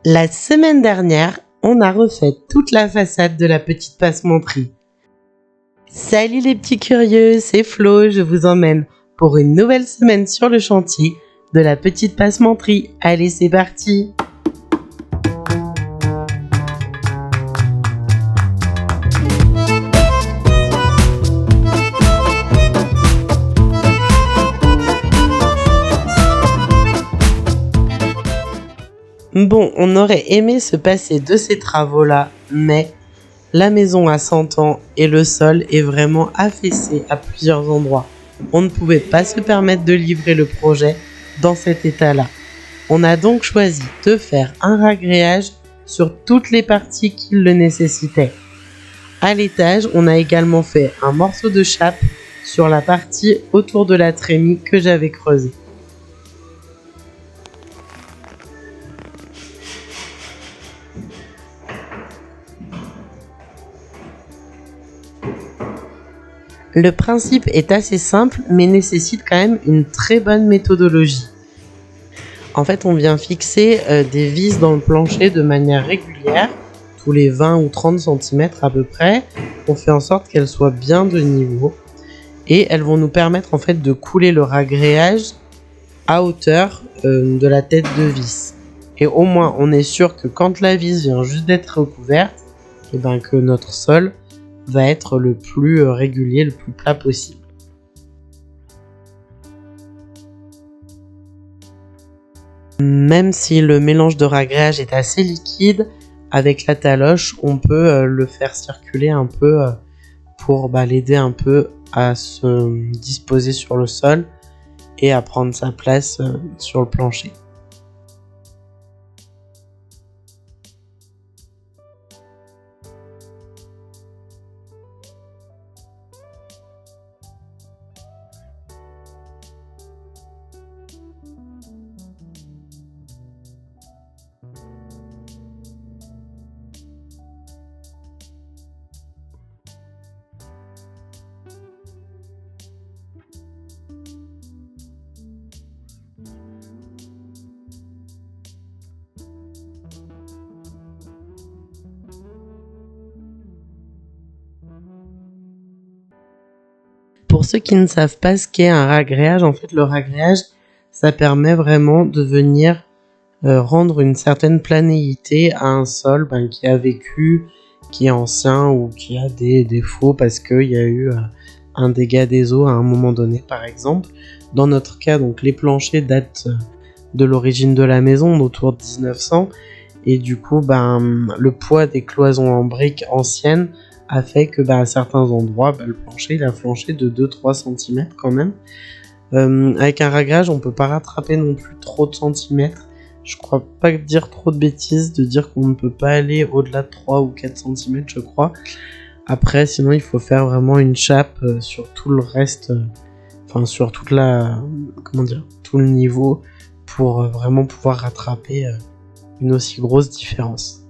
La semaine dernière, on a refait toute la façade de la petite passementerie. Salut les petits curieux, c'est Flo, je vous emmène pour une nouvelle semaine sur le chantier de la petite passementerie. Allez, c'est parti! Bon, on aurait aimé se passer de ces travaux-là, mais la maison a 100 ans et le sol est vraiment affaissé à plusieurs endroits. On ne pouvait pas se permettre de livrer le projet dans cet état-là. On a donc choisi de faire un ragréage sur toutes les parties qui le nécessitaient. À l'étage, on a également fait un morceau de chape sur la partie autour de la trémie que j'avais creusée. Le principe est assez simple, mais nécessite quand même une très bonne méthodologie. En fait, on vient fixer des vis dans le plancher de manière régulière, tous les 20 ou 30 cm à peu près. On fait en sorte qu'elles soient bien de niveau et elles vont nous permettre en fait de couler le ragréage à hauteur de la tête de vis. Et au moins, on est sûr que quand la vis vient juste d'être recouverte, que notre sol va être le plus régulier, le plus plat possible. Même si le mélange de ragréage est assez liquide, avec la taloche, on peut le faire circuler un peu pour l'aider un peu à se disposer sur le sol et à prendre sa place sur le plancher. Pour ceux qui ne savent pas ce qu'est un ragréage, en fait le ragréage, ça permet vraiment de venir rendre une certaine planéité à un sol qui a vécu, qui est ancien ou qui a des défauts parce qu'il y a eu un dégât des eaux à un moment donné par exemple. Dans notre cas, donc les planchers datent de l'origine de la maison, autour de 1900, et du coup le poids des cloisons en briques anciennes a fait que à certains endroits, le plancher il a flanché de 2-3 cm quand même. Avec un ragréage, on peut pas rattraper non plus trop de centimètres. Je crois pas dire trop de bêtises, de dire qu'on ne peut pas aller au-delà de 3 ou 4 cm, je crois. Après, sinon, il faut faire vraiment une chape sur tout le reste, sur toute tout le niveau pour vraiment pouvoir rattraper une aussi grosse différence.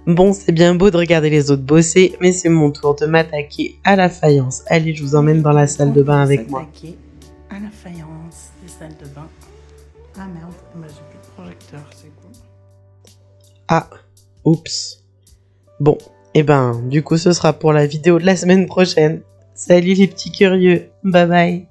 Bon, c'est bien beau de regarder les autres bosser, mais c'est mon tour de m'attaquer à la faïence. Allez, je vous emmène dans la salle de bain avec moi. S'attaquer à la faïence des salles de bain. Ah merde, j'ai plus de projecteur, c'est cool. Ah, oups. Bon, du coup, ce sera pour la vidéo de la semaine prochaine. Salut les petits curieux, bye bye.